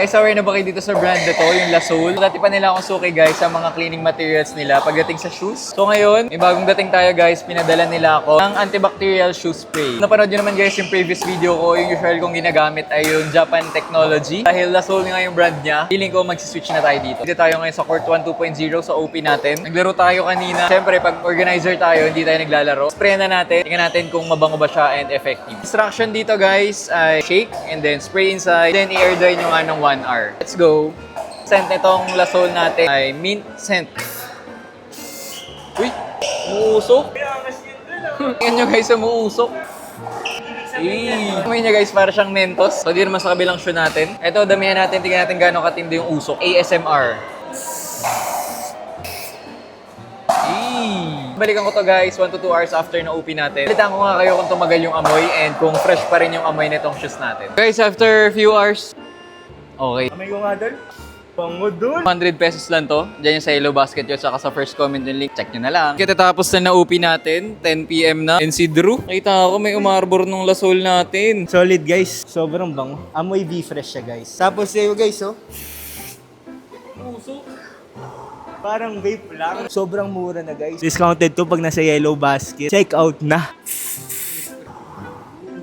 Guys, aware na ba kayo dito sa brand na to, yung La Soul? Dati pa nila akong suki guys sa mga cleaning materials nila pagdating sa shoes. So ngayon, may bagong dating tayo guys, pinadala nila ako ng antibacterial shoe spray. Napanood nyo naman guys yung previous video ko, yung usual kong ginagamit ay yung Japan Technology. Dahil La Soul nga yung brand niya, feeling ko magsiswitch na tayo dito. Dito tayo ngayon sa Court 1 2.0 sa OP natin. Naglaro tayo kanina. Siyempre, pag organizer tayo, hindi tayo naglalaro. Spray na natin. Tingnan natin kung mabango ba siya and effective. Instruction dito guys ay shake and then spray inside. Then i-air dry nyo nga ng 1 hour. Let's go! Scent nitong La Soul natin ay mint scent. Uy! Umuusok! Tingnan nyo guys, umuusok. Amoy niya guys, para siyang Mentos. So, di naman sa kabilang shoe natin. Ito, damihan natin. Tingnan natin gano'ng katindi yung usok. ASMR. Balikan ko to guys, 1 to 2 hours after na OP natin. Balitan ko nga kayo kung tumagal yung amoy and kung fresh pa rin yung amoy nitong shoes natin. Guys, after a few hours, okay. Amoy ko nga doon. Pango doon. 100 pesos lang to. Diyan yung sa Yellow Basket yun. Saka sa first comment yung link. Check nyo na lang. Kitatapos na na-OP natin. 10 PM na. And si Drew. Nakita ako may umarbor nung La Soul natin. Solid guys. Sobrang bango. Amoy V-Fresh siya guys. Tapos sa'yo guys oh. Parang vape lang. Sobrang mura na guys. Discounted to pag nasa Yellow Basket. Check out na.